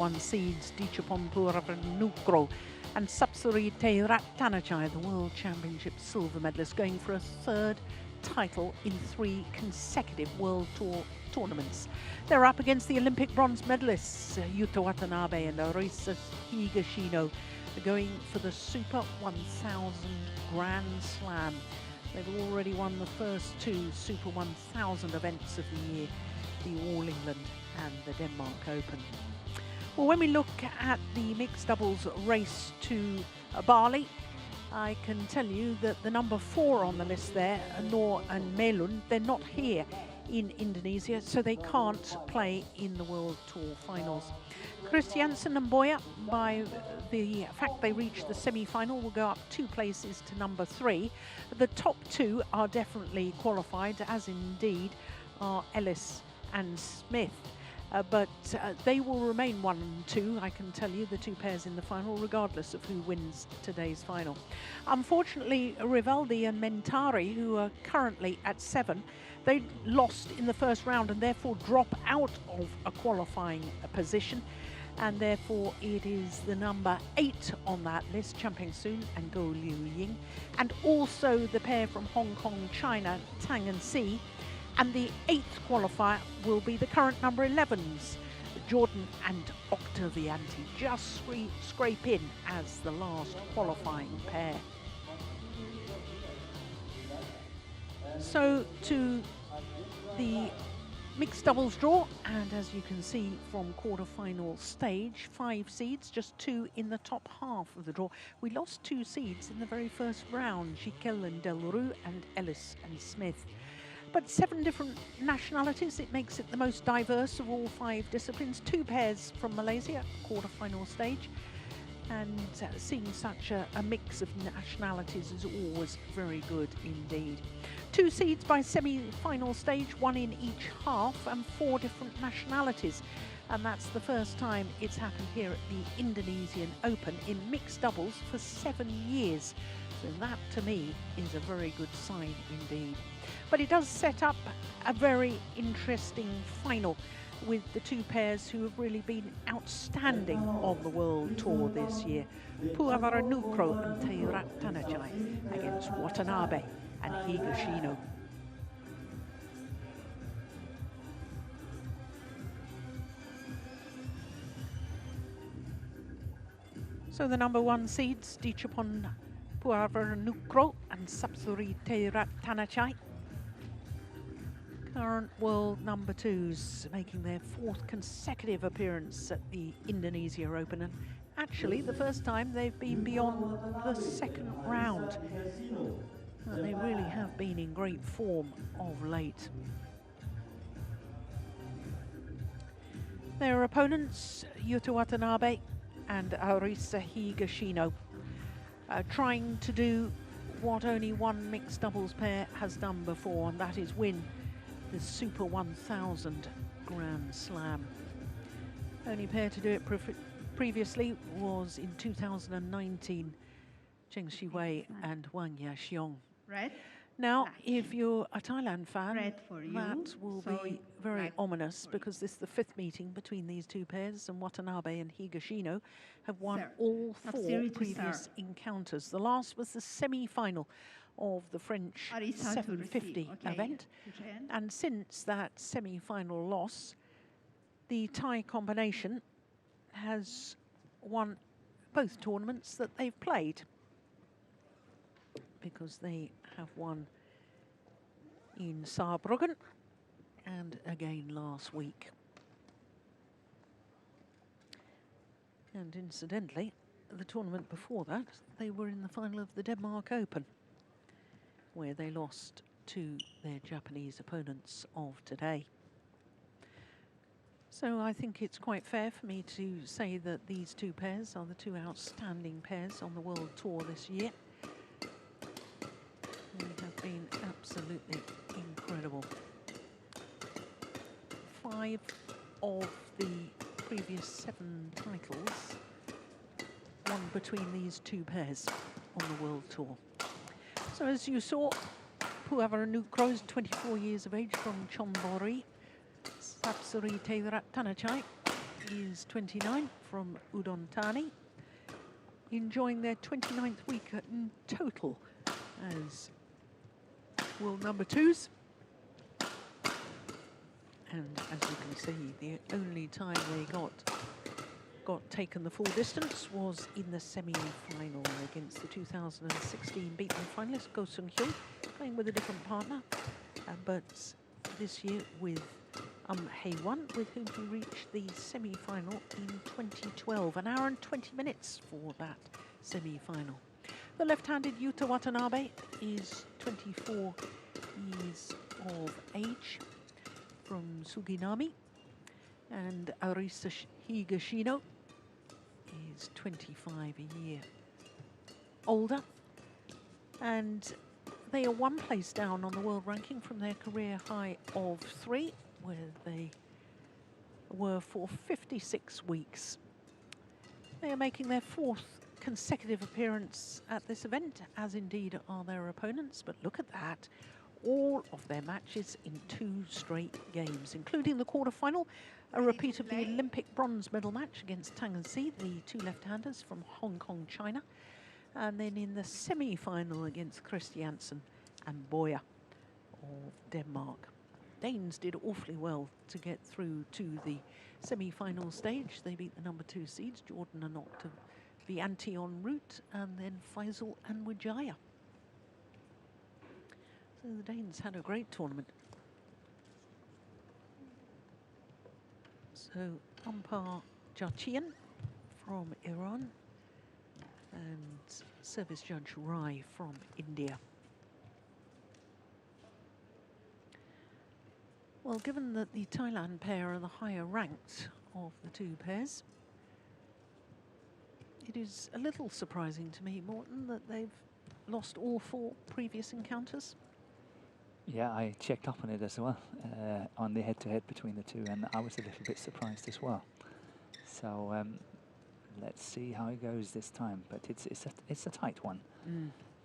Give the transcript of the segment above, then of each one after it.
One seeds Puavaranukroh and Taerattanachai, the World Championships silver medalist, going for a third title in 3 consecutive World Tour tournaments. They're up against the Olympic bronze medalists Watanabe and Higashino, going for the Super 1000 Grand Slam. They've already won the first 2 Super 1000 events of the year, the All England and the Denmark Open. Well, when we look at the mixed doubles race to Bali, I can tell you that the number 4 on the list there, Noor and Melun, they're not here in Indonesia, so they can't play in the World Tour finals. Christiansen and Boya, by the fact they reached the semi-final, will go up 2 places to number 3. The top 2 are definitely qualified, as indeed are Ellis and Smith. But they will remain 1 and 2, I can tell you, the 2 pairs in the final, regardless of who wins today's final. Unfortunately, Rivaldi and Mentari, who are currently at 7, they lost in the first round and therefore drop out of a qualifying position. And therefore it is the number 8 on that list, Champing Soon and Go Liu Ying, and also the pair from Hong Kong, China, Tang and Si. And the 8th qualifier will be the current number 11s, Jordan and Octavianti, just scrape in as the last qualifying pair. So to the mixed doubles draw, and as you can see from quarter-final stage, 5 seeds, just 2 in the top half of the draw. We lost 2 seeds in the very first round, Jikel and Delrue and Ellis and Smith. But 7 different nationalities, it makes it the most diverse of all 5 disciplines. 2 pairs from Malaysia, quarter-final stage. And seeing such a mix of nationalities is always very good indeed. 2 seeds by semi-final stage, 1 in each half, and 4 different nationalities. And that's the first time it's happened here at the Indonesian Open in mixed doubles for 7 years. So that, to me, is a very good sign indeed. But it does set up a very interesting final with the 2 pairs who have really been outstanding on the World Tour this year. Puavaranukroh and Taerattanachai against Watanabe and Higashino. So the number 1 seeds, Puavaranukroh and Taerattanachai. Current world number 2s making their 4th consecutive appearance at the Indonesia Open, and actually the first time they've been beyond the 2nd round. They really have been in great form of late. Their opponents, Yuta Watanabe and Arisa Higashino, trying to do what only 1 mixed doubles pair has done before, and that is win the Super 1000 Grand Slam. Only pair to do it previously was in 2019, Cheng Shiwei and Wang Yaxiong. Red. Now, if you're a Thailand fan, you. that will be very ominous, because this is the 5th meeting between these 2 pairs, and Watanabe and Higashino have won all 4 previous encounters. The last was the semi-final of the French 750 event. And since that semi-final loss, the Thai combination has won both tournaments that they've played, because they have won in Saarbrücken and again last week. And incidentally, the tournament before that, they were in the final of the Denmark Open, where they lost to their Japanese opponents of today. So I think it's quite fair for me to say that these 2 pairs are the 2 outstanding pairs on the World Tour this year. They have been absolutely incredible. 5 of the previous 7 titles won between these 2 pairs on the World Tour. So as you saw, Puavaranukroh is 24 years of age from Chonburi. Taerattanachai is 29 from Udon Thani, enjoying their 29th week in total as world number twos. And as you can see, the only time they got taken the full distance was in the semi-final against the 2016 beaten finalist Go Sung-hyun, playing with a different partner. But this year with Hae-won, with whom he reached the semi-final in 2012. An hour and 20 minutes for that semi-final. The left-handed Yuta Watanabe is 24 years of age from Suginami, and Arisa Higashino is 25 a year older, and they are one place down on the world ranking from their career high of 3, where they were for 56 weeks. They are making their 4th consecutive appearance at this event, as indeed are their opponents, but look at that. All of their matches in 2 straight games, including the quarter-final, a repeat of the Olympic bronze medal match against Tang and Si, the 2 left-handers from Hong Kong, China, and then in the semi-final against Christiansen and Boya of Denmark. Danes did awfully well to get through to the semi-final stage. They beat the number 2 seeds, Jordan and Octave Vianti en route, and then Faisal and Wijaya. So the Danes had a great tournament. So umpire Jachian from Iran and service judge Rai from India. Well, given that the Thailand pair are the higher ranked of the 2 pairs, it is a little surprising to me, Morten, that they've lost all 4 previous encounters. Yeah, I checked up on it as well, on the head-to-head between the 2, and I was a little bit surprised as well. So let's see how it goes this time, but it's a tight one.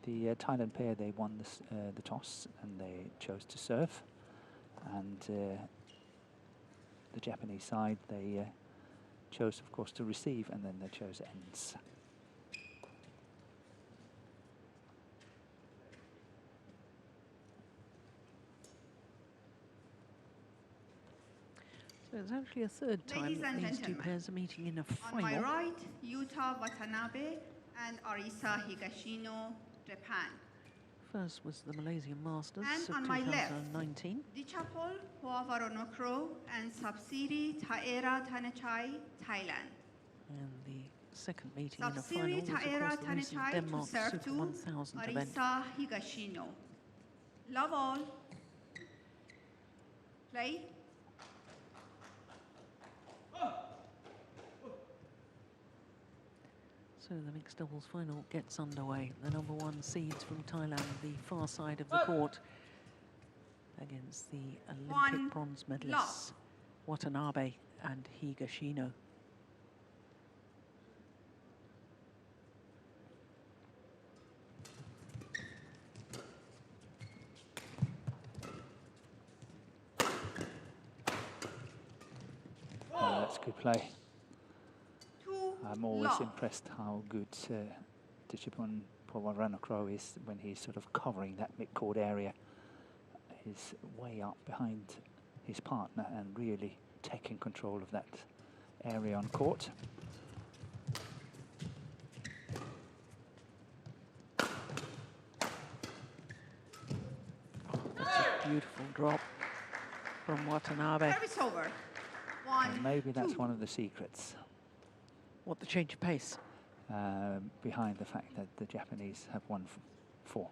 The Thailand pair, they won the toss and they chose to serve, and the Japanese side, they chose, of course, to receive, and then they chose ends. So it's actually a 3rd time that these 2 pairs are meeting in a final. On my right, Yuta Watanabe and Arisa Higashino, Japan. First was the Malaysian Masters And of on my left, 2019. Dichapol Puavaranukroh and Subsiri Taerattanachai, Thailand. And the 2nd meeting in a final Subsiri was, of course, the recent Taerattanachai to Denmark serve Super to 1000 event. Arisa Higashino. Love all. Play. So the mixed doubles final gets underway. The number 1 seeds from Thailand, the far side of the court, against the Olympic bronze medalists, Watanabe and Higashino. Oh, that's good play. I'm always impressed how good Dichapon Puavaranukroh is when he's sort of covering that mid-court area. He's way up behind his partner and really taking control of that area on court. Oh, that's a beautiful drop from Watanabe. Service over. 1, And maybe that's 2. one of the secrets. What, the change of pace? Behind the fact that the Japanese have won 4.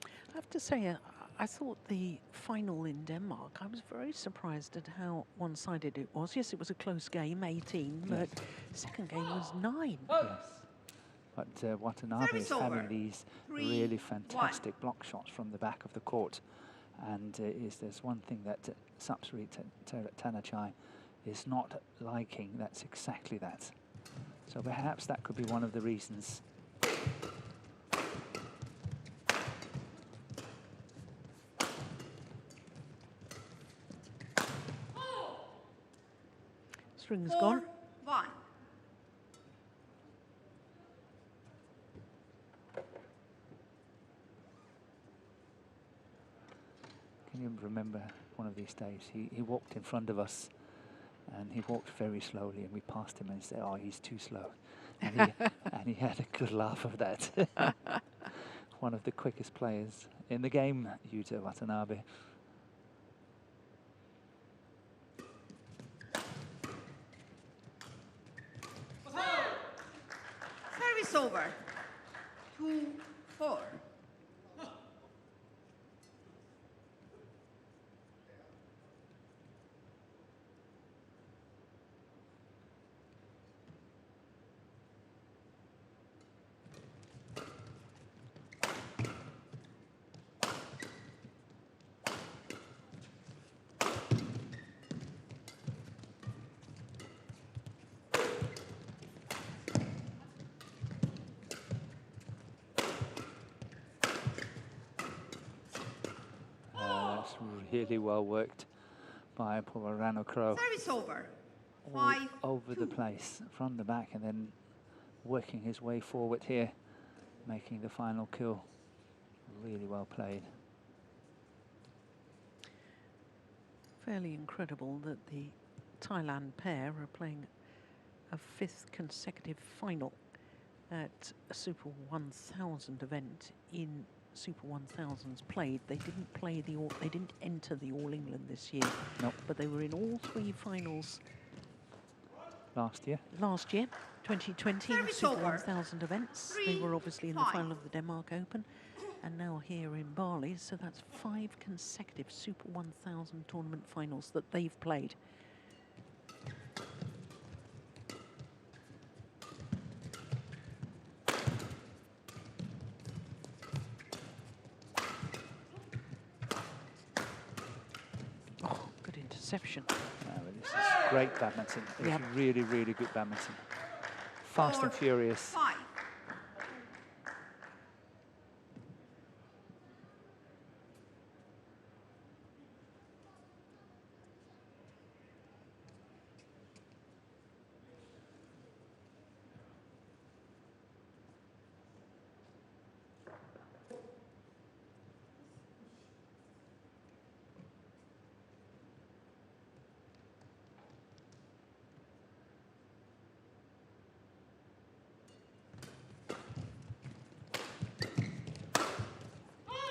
I have to say, I thought the final in Denmark, I was very surprised at how one-sided it was. Yes, it was a close game, 18, but second game was 9. Yes. But Watanabe is having these really fantastic block shots from the back of the court. And there's one thing that Subsiri Taerattanachai is not liking, that's exactly that. So perhaps that could be one of the reasons. It's String's gone. 4-1. Can you remember one of these days? He walked in front of us, and he walked very slowly, and we passed him and said, "Oh, he's too slow," and he had a good laugh of that. One of the quickest players in the game, Yuta Watanabe. Service over. 2-4. That's really well worked by Puavaranukroh. Service over. All 5-2. over the place, from the back, and then working his way forward here, making the final kill. Really well played. Fairly incredible that the Thailand pair are playing a 5th consecutive final at a Super 1000 event in Super 1000s played. They didn't play they didn't enter the All England this year. Nope. But they were in all 3 finals Last year. last year, 2020, Service Super over. 1000 events. They were obviously in the 3-5. final of the Denmark Open, and now here in Bali. So that's 5 consecutive Super 1000 tournament finals that they've played. Oh, good interception. But this is great badminton. It's Yep. really, really good badminton. Fast and furious. 5.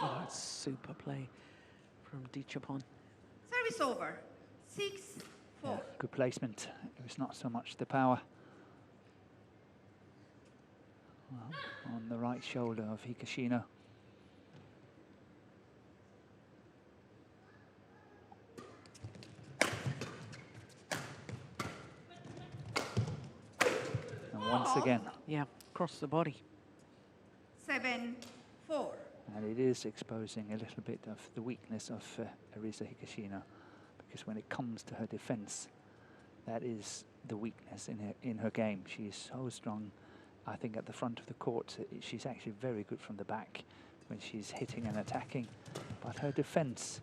Oh, that's super play from Dichapon. Service over. 6-4. Yeah, good placement. It was not so much the power. Well, on the right shoulder of Higashino. And once again, Yeah, across the body. 7-4. and it is exposing a little bit of the weakness of Arisa Higashino, because when it comes to her defense, that is the weakness in her game. She is so strong, I think, at the front of the court. She's actually very good from the back when she's hitting and attacking, but her defense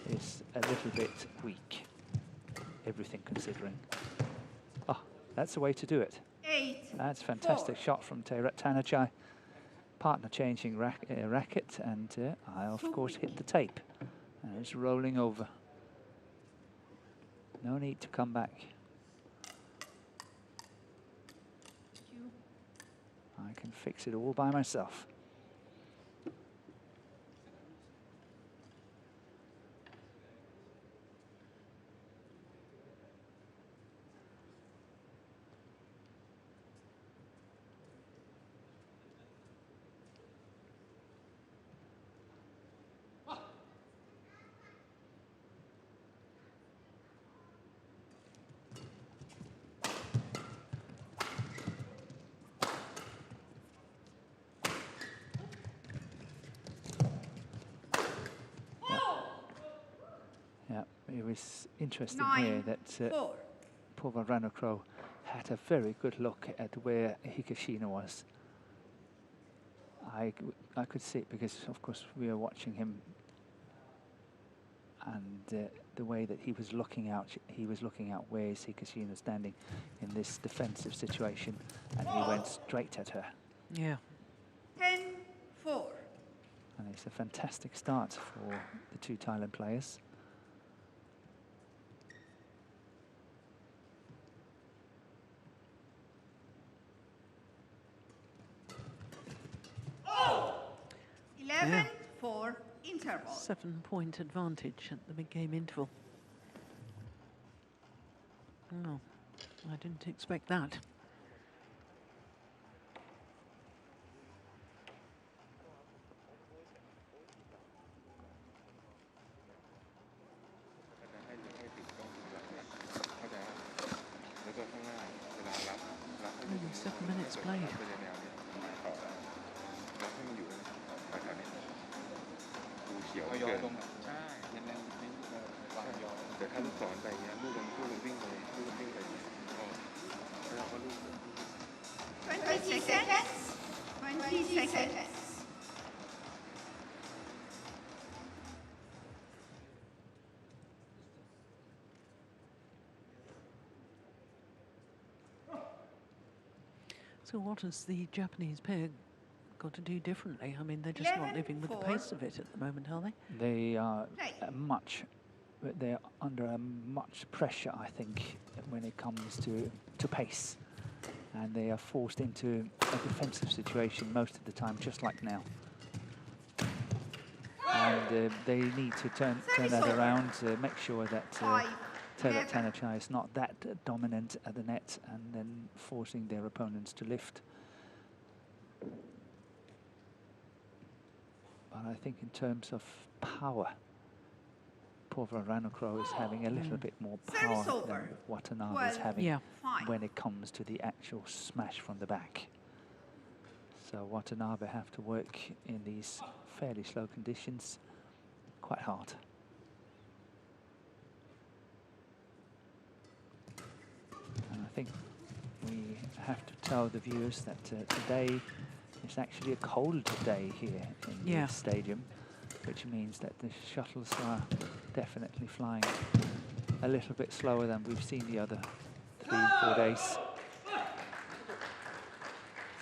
is a little bit weak, everything considering. Oh, that's the way to do it. 8. That's a fantastic shot from Taerattanachai. Partner changing racket, and I of course hit the tape, and it's rolling over. No need to come back. I can fix it all by myself. It was interesting here that 4. Puavaranukroh had a very good look at where Higashino was. I could see it because, of course, we are watching him and the way that he was looking out where is Higashino standing in this defensive situation, and he went straight at her. Yeah. 10-4. And it's a fantastic start for the two Thailand players. Yeah. 11-4 interval. 7-point advantage at the mid-game interval. Oh, I didn't expect that. Only 7 minutes played. เอาย้อนลงใช่ยังไงวางย้อนแต่ถ้าลูกศรไปเงี้ยลูกมันวิ่งไปลูกมันวิ่งไปแล้วก็ลูก 20 seconds. 20 seconds. So what has the Japanese pair got to do differently? I mean, they're just not living with the pace of it at the moment, are they? They are they're under much pressure, I think, when it comes to pace. And they are forced into a defensive situation most of the time, just like now. And they need to turn that around, make sure that Taerattanachai is not that dominant at the net, and then forcing their opponents to lift. But I think in terms of power, Puavaranukroh is having a little bit more power than Watanabe is having when it comes to the actual smash from the back. So Watanabe have to work in these fairly slow conditions quite hard. And I think we have to tell the viewers that today is actually a cold day here in the stadium, which means that the shuttles are definitely flying a little bit slower than we've seen the other 3-4 days.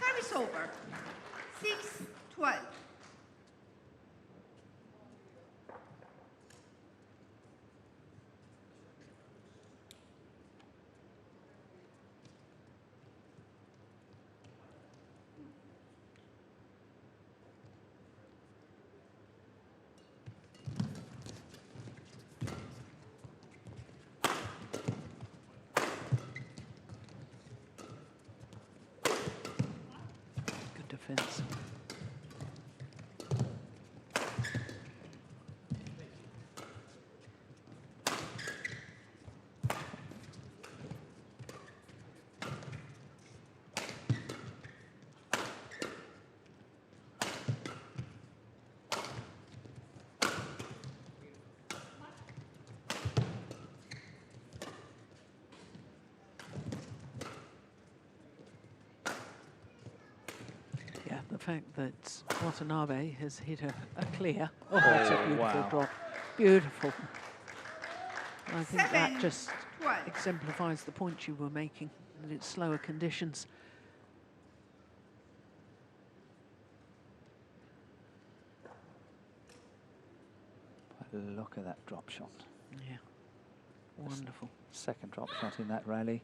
Service over. 6-12. Good defense. The fact that Watanabe has hit a clear. Oh, that's a beautiful drop. Beautiful. I think that just exemplifies the point you were making, that it's slower conditions. Look at that drop shot. Yeah, wonderful. Second drop shot in that rally.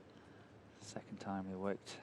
Second time it worked.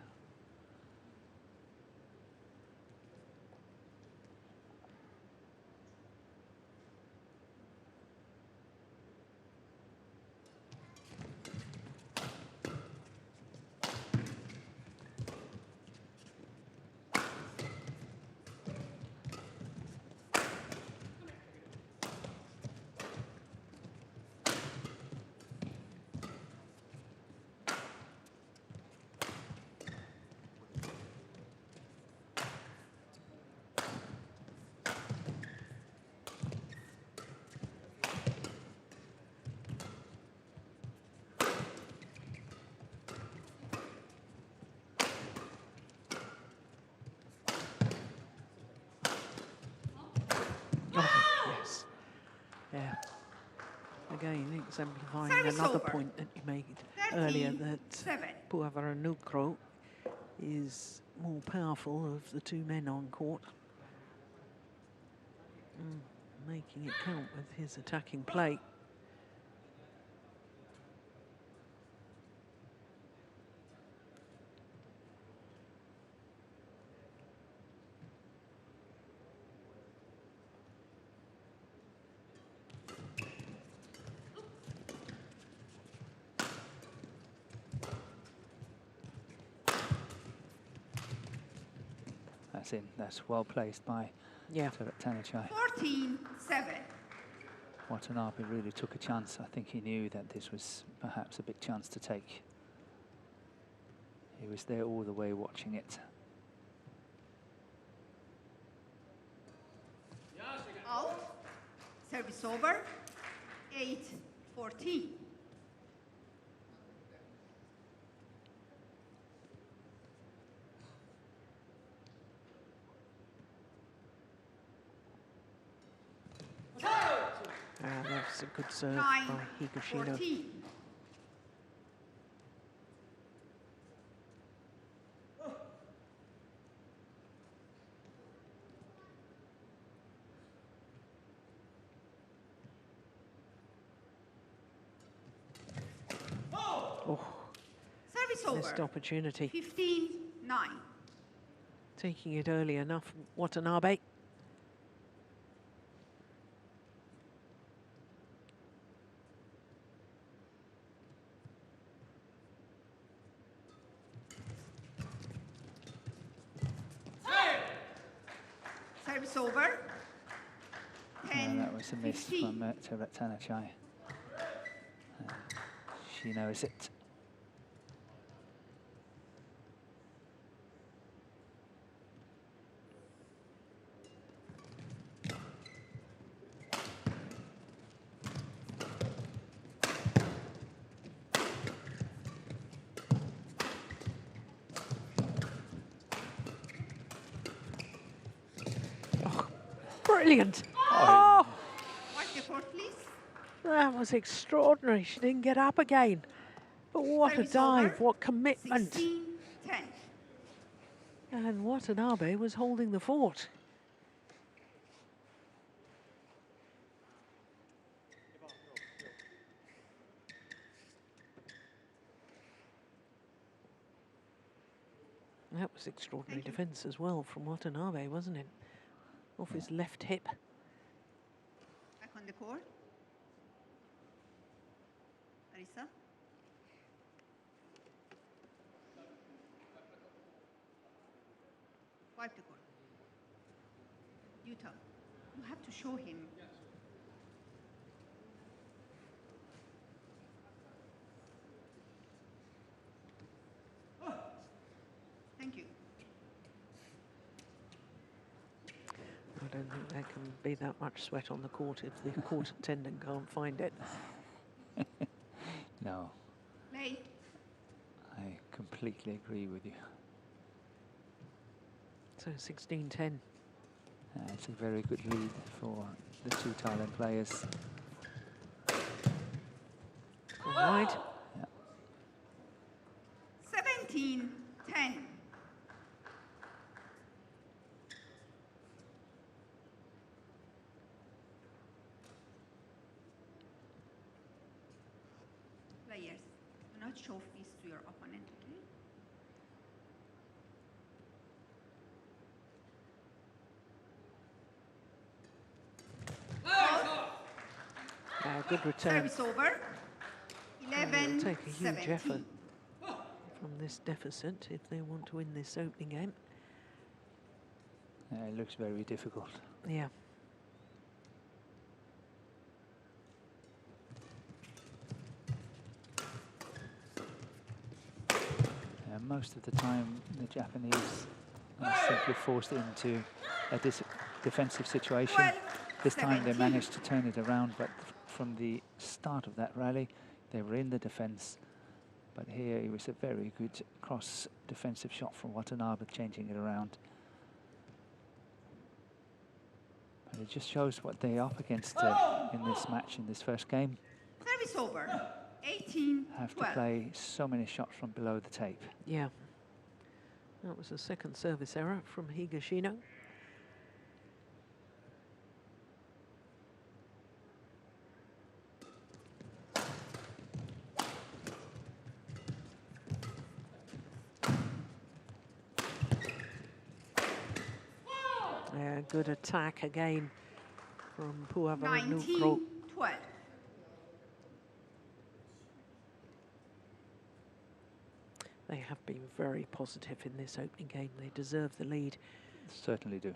again exemplifying Service another over. point that you made earlier, that 13-7. Puavaranukroh is more powerful of the two men on court. Making it count with his attacking play. That's in. That's well placed by Taerattanachai. 14-7. Watanabe really took a chance. I think he knew that this was perhaps a big chance to take. He was there all the way watching it. Out. Service over. 8-14. That's a good serve by Higashino. 9-14. Oh, Service over. missed opportunity. 15-9. Taking it early enough, Watanabe. Service over. 10, That was a miss 15. from Taerattanachai. She knows it. Brilliant. Oh, Watch the court, please. that was extraordinary. She didn't get up again. But what a Service dive, over. what commitment. 16-10. And Watanabe was holding the fort. That was extraordinary defence as well from Watanabe, wasn't it? Off his left hip. Back on the court. Arisa. Wipe the court. Utah, you have to show him. Thank you. I don't think there can be that much sweat on the court if the court attendant can't find it. No, Play. I completely agree with you. So 16-10. It's a very good lead for the two Thailand players. All right. 17-10. Players, do not show fists to your opponent, okay? Good return. Service over. It'll take a huge 11-17. effort from this deficit if they want to win this opening game. It looks very difficult. Yeah. Most of the time, the Japanese are simply forced into a defensive situation. This time they managed to turn it around, but from the start of that rally, they were in the defense. But here it was a very good cross defensive shot from Watanabe, changing it around. But it just shows what they're up against in this match, in this first game. Service over. 18-12. Have to play so many shots from below the tape. Yeah. That was a second service error from Higashino. Yeah, good attack again from Puavaranukroh. 19-12. They have been very positive in this opening game. They deserve the lead. Certainly do.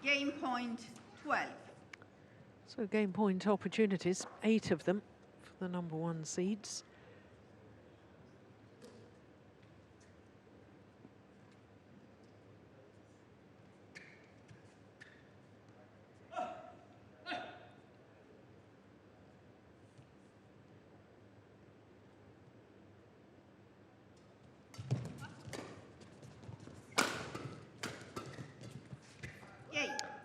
Game point 12. So game point opportunities, 8 of them for the number 1 seeds.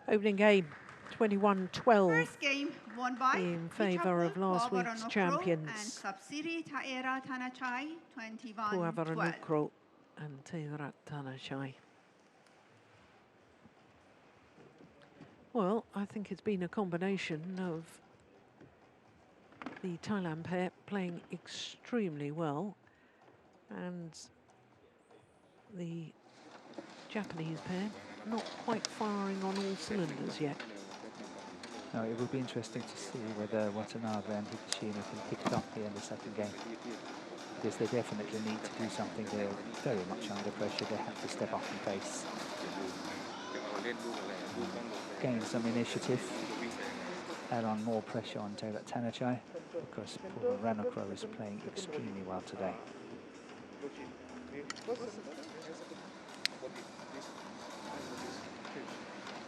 Opening game, 21-12. First game won by in favour of last week's champions. And subsidiary Taerattanachai, 21-12. Puavaranukroh and Taerattanachai. Well, I think it's been a combination of the Thailand pair playing extremely well and the Japanese pair not quite firing on all cylinders yet. No, it will be interesting to see whether Watanabe and Higashino can pick it up here in the second game. Because they definitely need to do something. They're very much under pressure. They have to step up in pace. Gain some initiative. Add on more pressure on Taerattanachai because Puavaranukroh is playing extremely well today.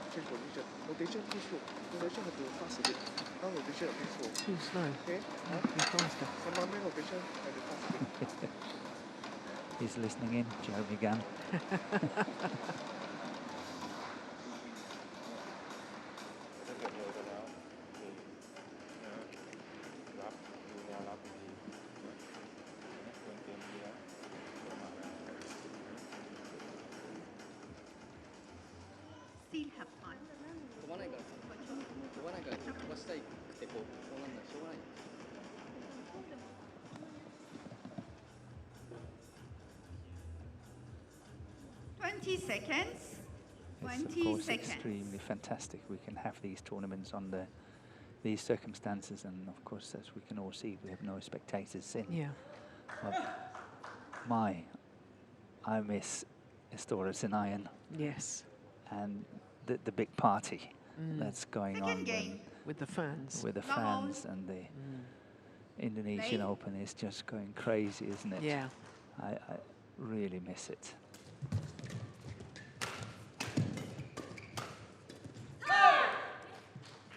Too slow. Be faster. He's listening in, Jeremy Gunn. Still have time. 20 seconds. It's 20 of course seconds. extremely fantastic. We can have these tournaments under these circumstances, and of course, as we can all see, we have no spectators in. Yeah. I miss Estoras in Iron Yes. and the big party that's going Second on game. With the fans. with the fans, and the Indonesian Open is just going crazy, isn't it? Yeah. I really miss it.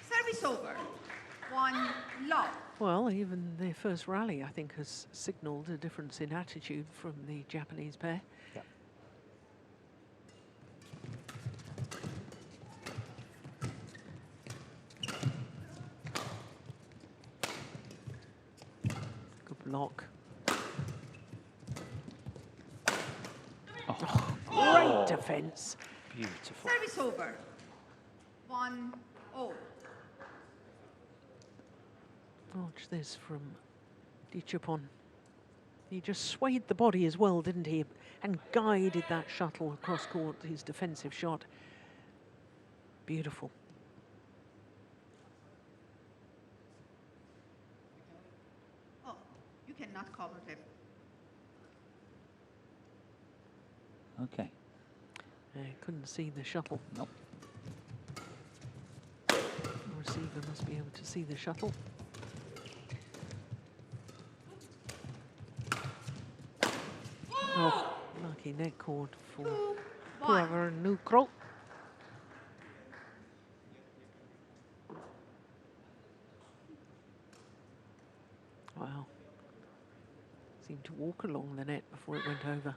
Service over. 1 love. Well, even their first rally, I think, has signalled a difference in attitude from the Japanese pair. Yep. Good block. Oh, Great defence. beautiful. Service over. 1-0. Watch this from Dichapon. He just swayed the body as well, didn't he? And guided that shuttle across court, his defensive shot. Beautiful. Oh, you cannot cover them. Okay. Couldn't see the shuttle. Nope. The receiver must be able to see the shuttle. Oh, lucky net cord for Puavaranukroh. Wow. Seemed to walk along the net before it went over.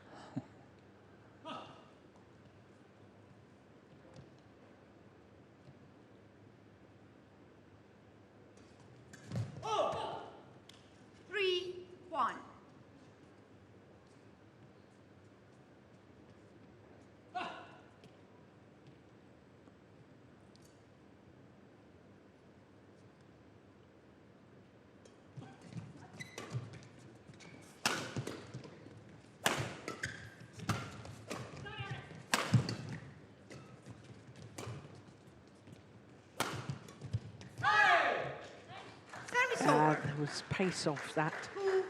There was pace off that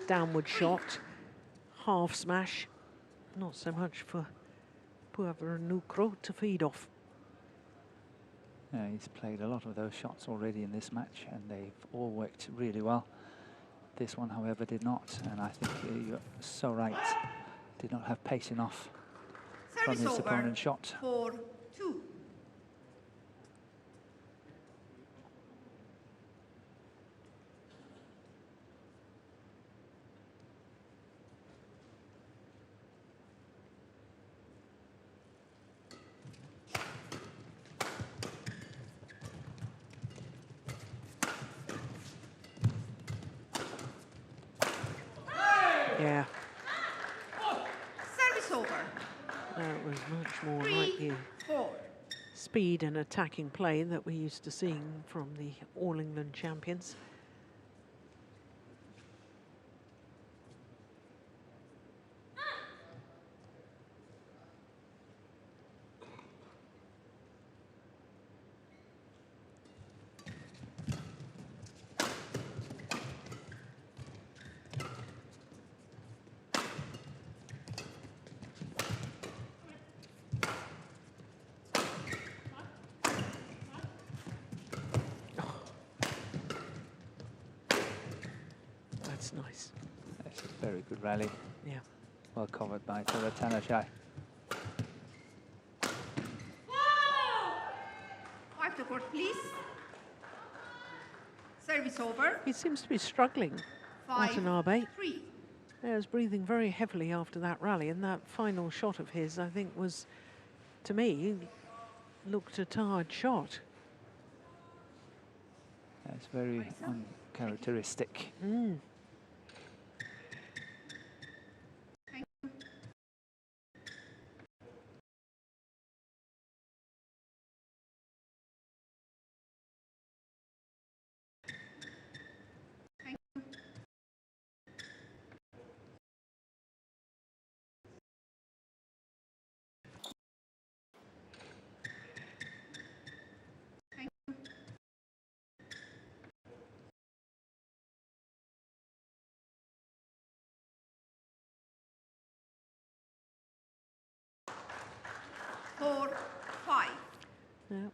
downward shot. Half smash. Not so much for Puavaranukroh to feed off. Yeah, he's played a lot of those shots already in this match, and they've all worked really well. This one, however, did not, and I think you're so right. Did not have pace enough from his opponent's shot. 4-2. Yeah. Service over. That was much more like the 3-4. speed and attacking play that we're used to seeing from the All England champions. That's nice. That's a very good rally. Yeah. Well covered by Taerattanachai. 5 to court, please. Service over. He seems to be struggling, 5-3. Watanabe. He was breathing very heavily after that rally, and that final shot of his, I think, was, to me, looked a tired shot. That's very uncharacteristic. Mm.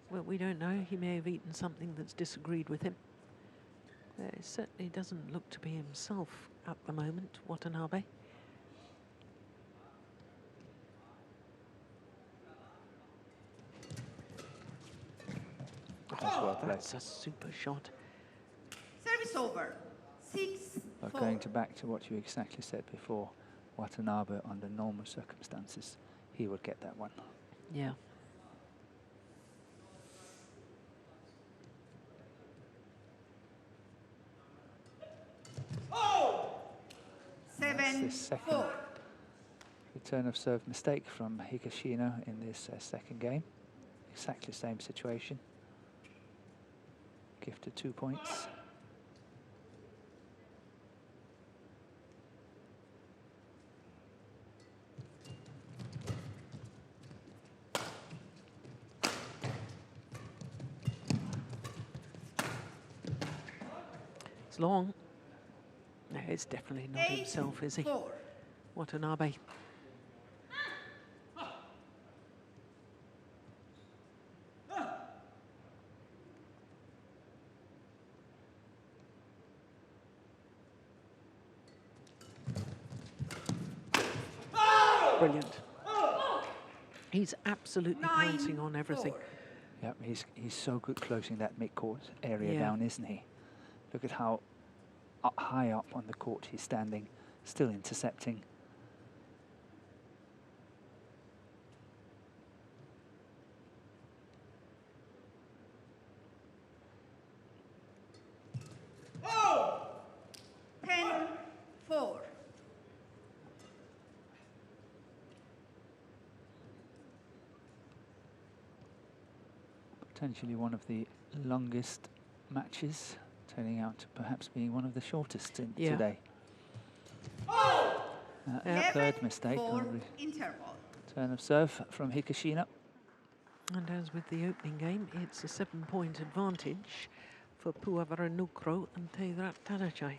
Well, we don't know. He may have eaten something that's disagreed with him. He certainly doesn't look to be himself at the moment, Watanabe. That's a super shot. Service over. 6-4. But going back to what you exactly said before, Watanabe, under normal circumstances, he would get that one. Yeah. That's the second return of serve mistake from Higashino in this second game. Exactly same situation. Gifted 2 points. It's long. No, it's definitely not himself, is he? 8-4. Watanabe. Brilliant. He's absolutely pouncing on everything. 9-4. Yep, he's so good closing that mid-court area down, isn't he? Look at how high up on the court. He's standing, still intercepting. Oh! 10-4. Potentially one of the longest matches, turning out to perhaps being one of the shortest today. Third mistake on the Interval. turn of serve from Higashino. And as with the opening game, it's a 7-point advantage for Puavaranukroh and Taerattanachai.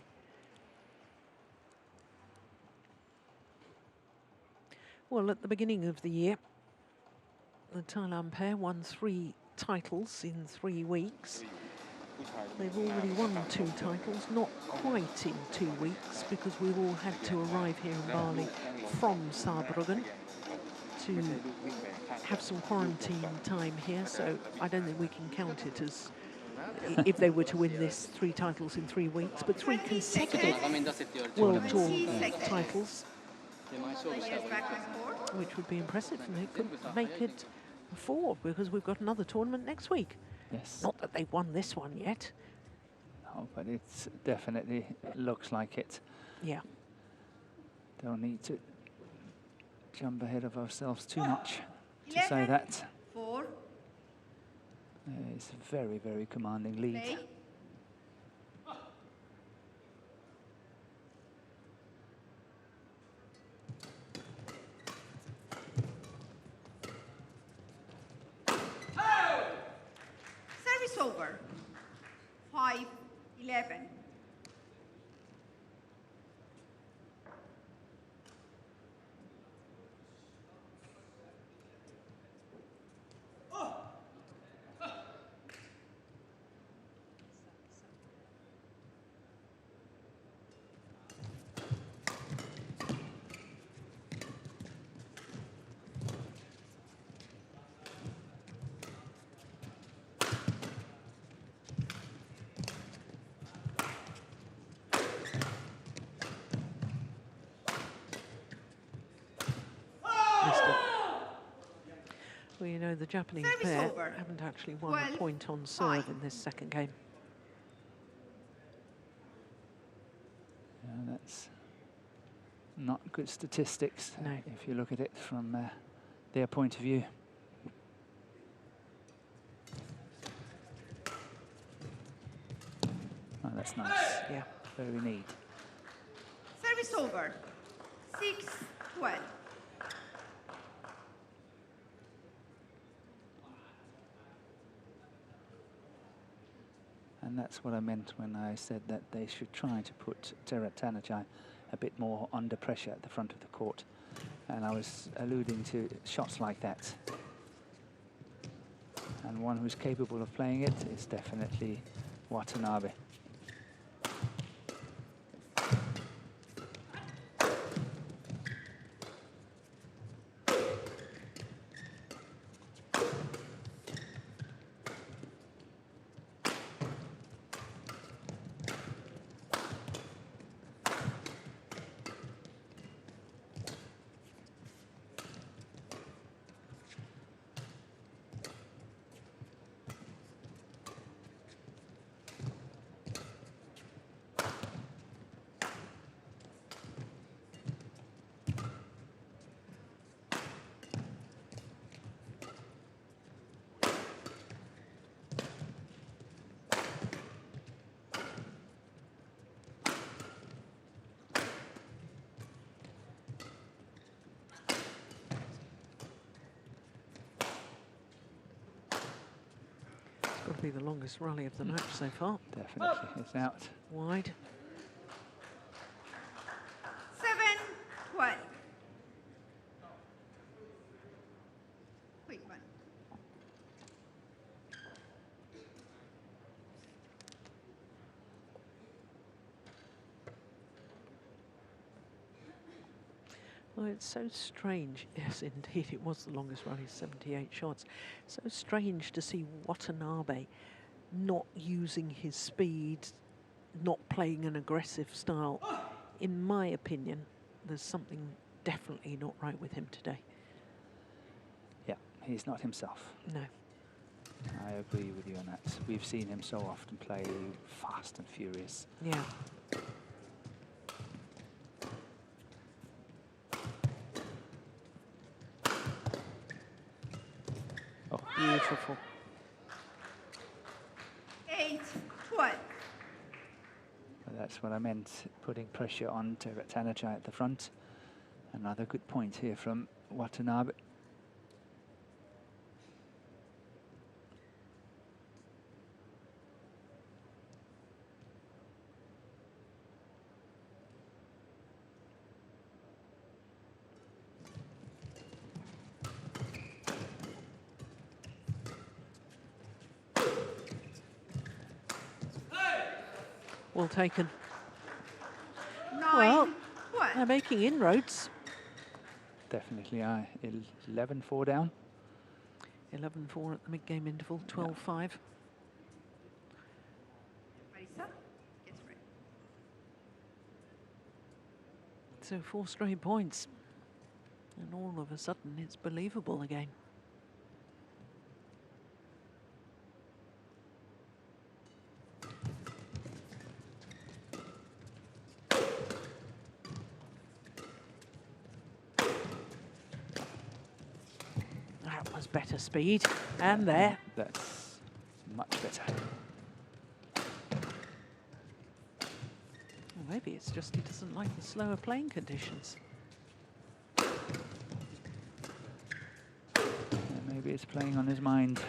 Well, at the beginning of the year, the Thailand pair won 3 titles in 3 weeks. They've already won 2 titles, not quite in 2 weeks, because we all had to arrive here in Bali from Saarbrücken to have some quarantine time here, so I don't think we can count it as if they were to win this 3 titles in 3 weeks, but 3 consecutive World Tour titles, which would be impressive, and they could make it 4 because we've got another tournament next week. Yes. Not that they've won this one yet. No, but it definitely looks like it. Yeah. Don't need to jump ahead of ourselves too much to say that. 4. It's a very, very commanding lead. Play. Service over. 5-11. Well, you know, the Japanese Service pair over. haven't actually won a 12, point on serve 5. in this second game. Yeah, that's not good statistics No. if you look at it from their point of view. Oh, that's nice. Yeah. Very neat. Service over. 6-12. And that's what I meant when I said that they should try to put Taerattanachai a bit more under pressure at the front of the court. And I was alluding to shots like that. And one who's capable of playing it is definitely Watanabe. Got to be the longest rally of the match so far. Definitely, it's out. Wide. 7-12. Quick one. Well, it's so strange. Yes, indeed, it was the longest rally, 78 shots. So strange to see Watanabe not using his speed not playing an aggressive style. In my opinion, there's something definitely not right with him today. Yeah, he's not himself. No. I agree with you on that. We've seen him so often play fast and furious. Yeah. Oh, Beautiful. 8-1. That's what I meant, putting pressure on Taerattanachai at the front. Another good point here from Watanabe. Well taken. 9-1. Well, they're making inroads. Definitely, 11-4 down. 11-4 at the mid-game interval, 12-5. Marisa gets ready. So 4 straight points. And all of a sudden, it's believable again. That was better speed. And there. That's much better. Well, maybe it's just he doesn't like the slower playing conditions. Maybe it's playing on his mind.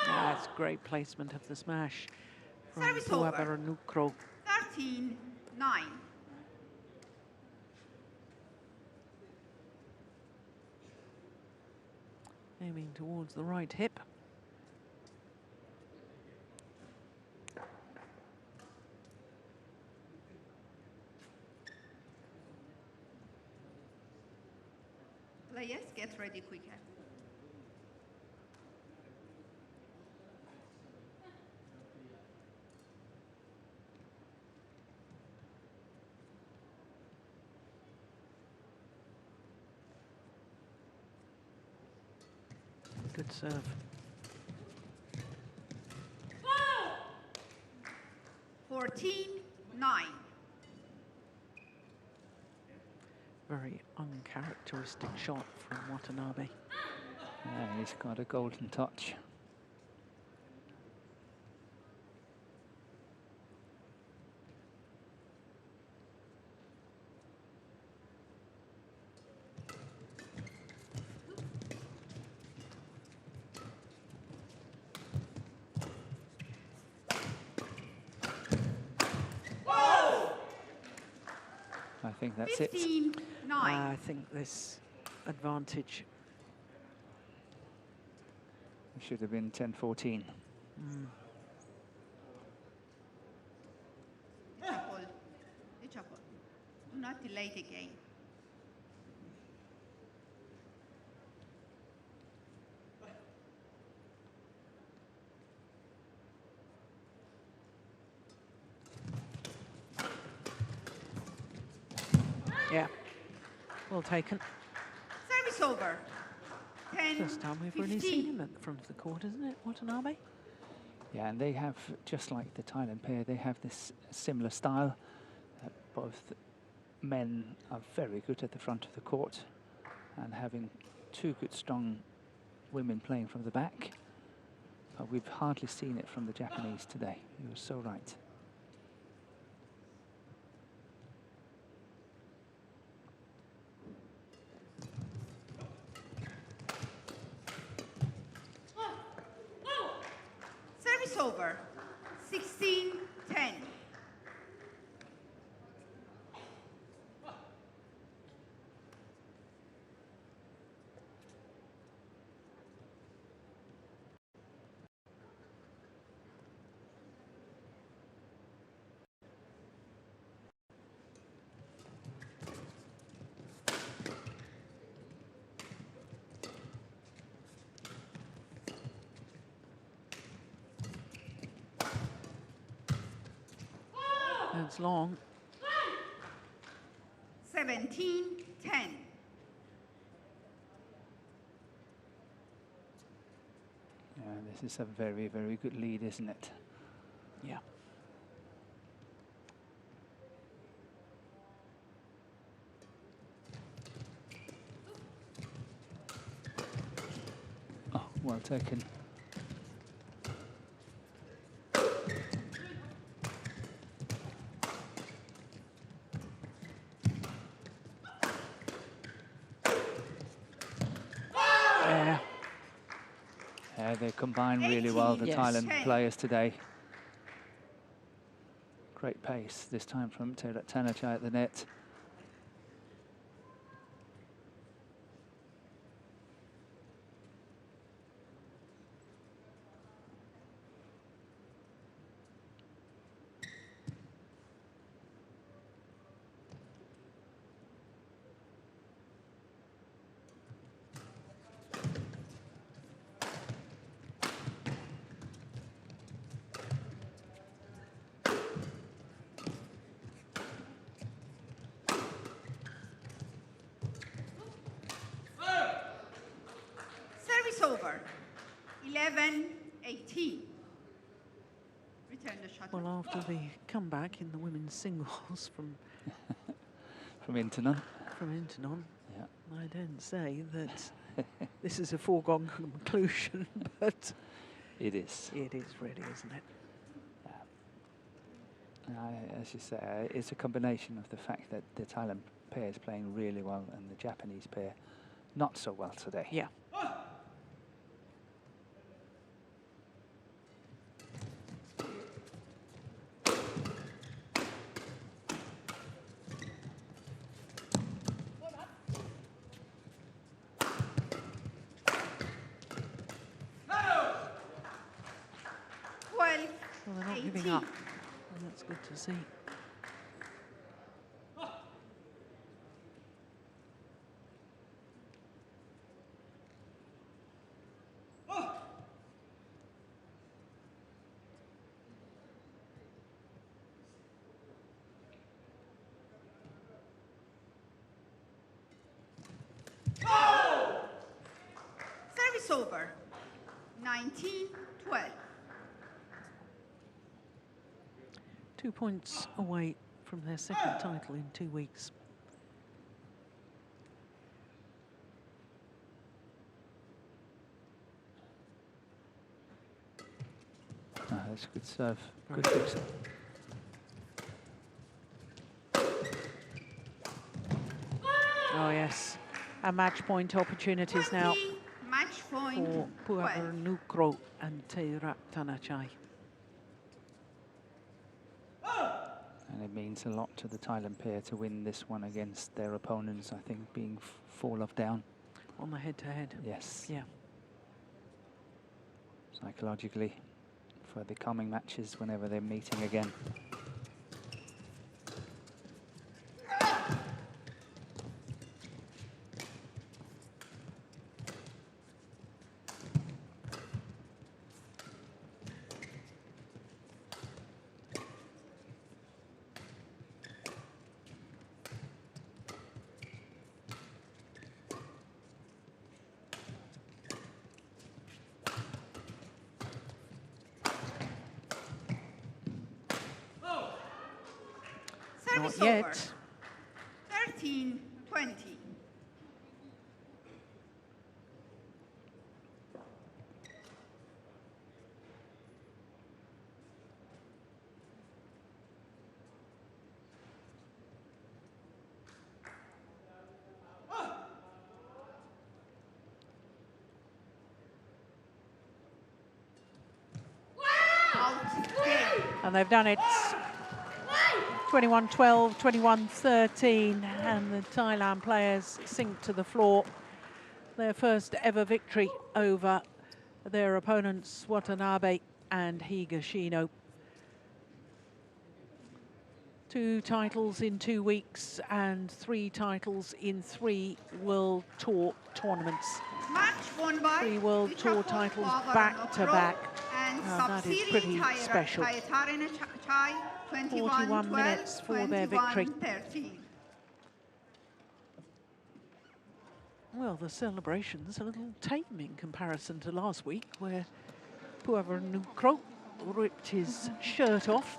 That's great placement of the smash from Service over. Puavaranukroh. 13-9. Aiming towards the right hip. Players, get ready quicker. Good serve. Wow. 14-9. Very uncharacteristic shot from Watanabe. Yeah, he's got a golden touch. I think that's it. 15-9. I think this advantage. It should have been 10-14. The chapel. Do not delay the game. Yeah, well taken. Service over. 10-15. First time we've really seen him at the front of the court, isn't it, Watanabe? Yeah, and they have, just like the Thailand pair, they have this similar style. Both men are very good at the front of the court, and having two good, strong women playing from the back. But we've hardly seen it from the Japanese today. You were so right. Service over. 16-10. That's long. 17-10. Yeah, this is a very, very good lead, isn't it? Yeah. Oh, well taken. They combine really well, the Yes. Thailand players today. Great pace this time from Taerattanachai at the net. Service over. 11-18. Return the shuttle. Well, after the comeback in the women's singles from From Intanon, yeah. I don't say that this is a foregone conclusion, but It is. it is really, isn't it? As you say, it's a combination of the fact that the Thailand pair is playing really well and the Japanese pair not so well today. Yeah. Well, they're not giving up. And that's good to see. Service over. 19-12. 2 points away from their second title in 2 weeks. That's a good serve. Good fix. Oh yes, and match point opportunities now 20, match point. for 12. Puavaranukroh and Taerattanachai. And it means a lot to the Thailand pair to win this one against their opponents, I think, being fall off down. On the head-to-head. Yes. Yeah. Psychologically, for the coming matches whenever they're meeting again. Service Not over. yet. 13-20. Out game. And they've done it. 21-12, 21-13, and the Thailand players sink to the floor. Their first ever victory over their opponents, Watanabe and Higashino. 2 titles in 2 weeks and 3 titles in 3 World Tour tournaments. Match won by 3 World Tour titles back to back. And that is pretty special. Taerattanachai, 41 minutes for their victory. 21-13. Well, the celebration's a little tame in comparison to last week, where Puavaranukroh ripped his shirt off.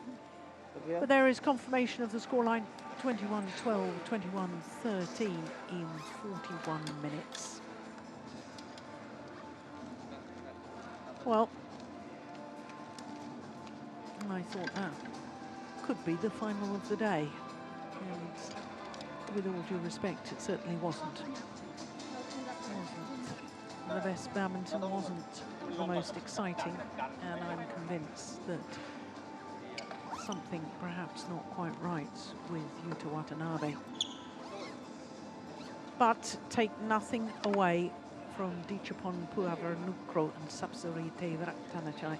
But there is confirmation of the scoreline, 21-12, 21-13 in 41 minutes. Well, I thought that could be the final of the day. And with all due respect, it certainly wasn't. The best badminton wasn't the most exciting, and I'm convinced that something perhaps not quite right with Yuta Watanabe. But take nothing away from Puavaranukroh and Sapsari Taerattanachai,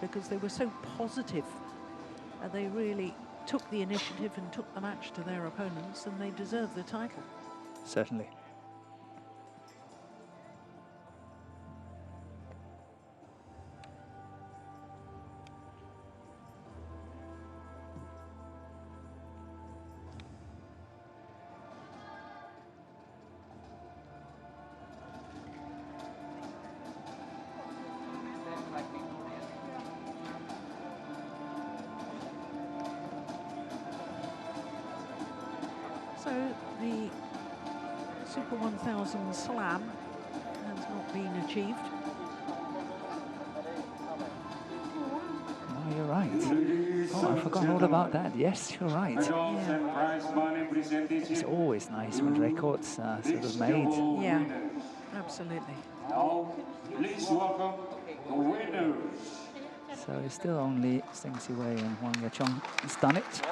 because they were so positive. They really took the initiative and took the match to their opponents, and they deserve the title. Certainly. So the Super 1000 Slam has not been achieved. Oh, you're right. Oh, I forgot all about that. Yes, you're right. Yeah. It's always nice when records are sort of made. Yeah, absolutely. Now, please welcome the winners. So it's still only Seng Siwei and Wang Yachong has done it.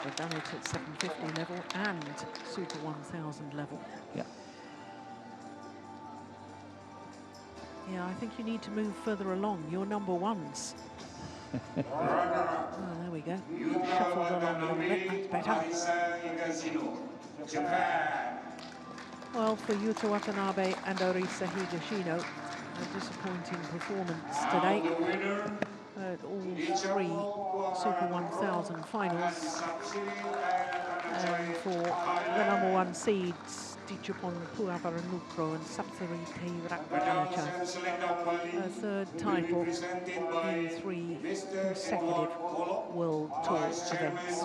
They've done it at 750 level and Super 1000 level. Yeah. Yeah, I think you need to move further along. You're number ones. Oh, there we go. Shuffled along a little bit, that's better. Higashino, Japan. Well, for Yuta Watanabe and Arisa Higashino, a disappointing performance today. The winner, At all three Super 1000 finals. And for the number one seeds, Puavaranukroh and Sapsari Taerattanachai. A third title in 3 consecutive World Tour events.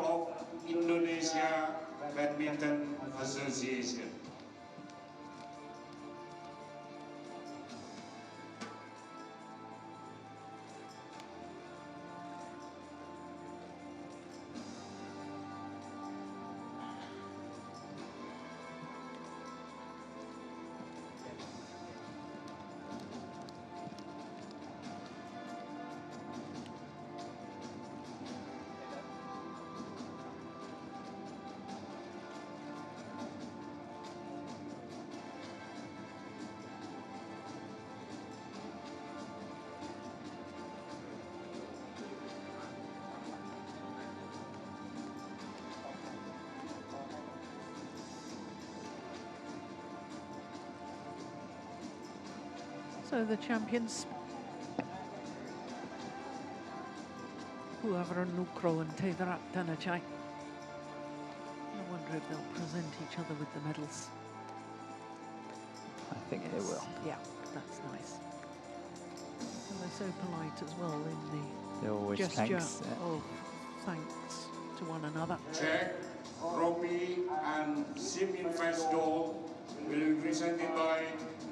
Indonesia Badminton Association. So the champions, Puavaranukroh and Taerattanachai. I wonder if they'll present each other with the medals. I think they will. Yeah, that's nice. And they're so polite as well in They the always gesture thanks. of thanks to one another. Check, trophy and SIM-Invest doll will be presented by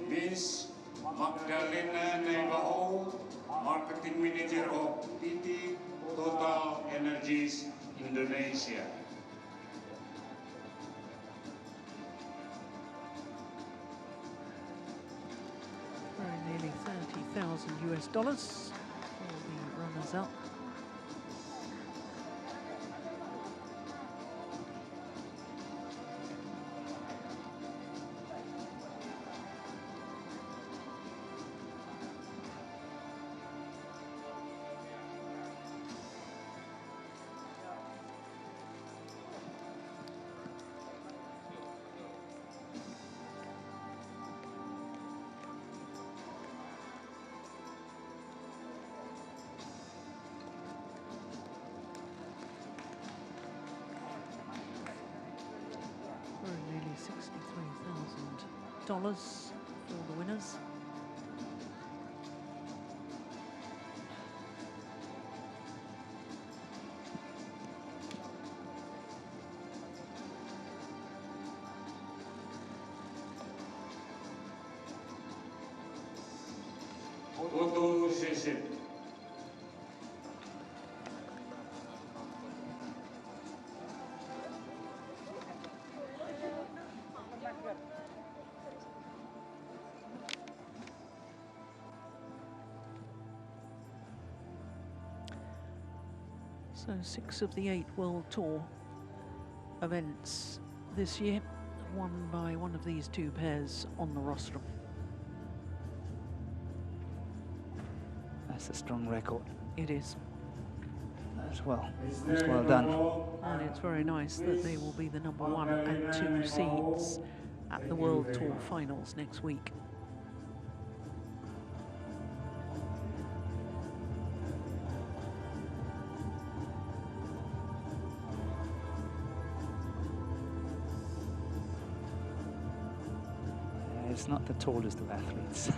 Miss Magdalena Naibaho, Marketing Manager of PT TotalEnergies Indonesia. For nearly $30,000 for the runners-up. for the winners. So 6 of the 8 World Tour events this year won by one of these two pairs on the rostrum. That's a strong record. It is. As well. That's well done. And it's very nice that they will be the number 1 and 2 seeds at the World Tour finals next week. It's not the tallest of athletes.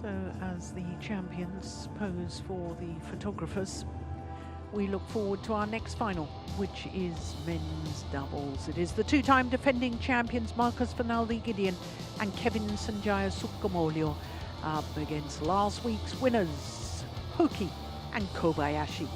So as the champions pose for the photographers, we look forward to our next final, which is men's doubles. It is the 2-time defending champions Marcus Fernaldi-Gideon and Kevin Sanjaya Sukamuljo up against last week's winners, Hoki and Kobayashi.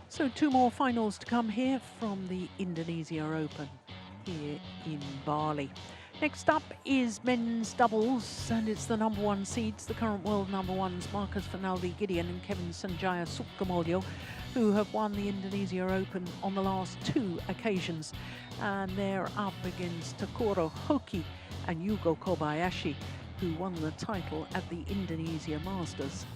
So 2 more finals to come here from the Indonesia Open here in Bali. Next up is men's doubles, and it's the number 1 seeds, the current world number 1s, Marcus Fernaldi-Gideon and Kevin Sanjaya Sukamuljo, who have won the Indonesia Open on the last 2 occasions. And they're up against Takuro Hoki and Yugo Kobayashi, who won the title at the Indonesia Masters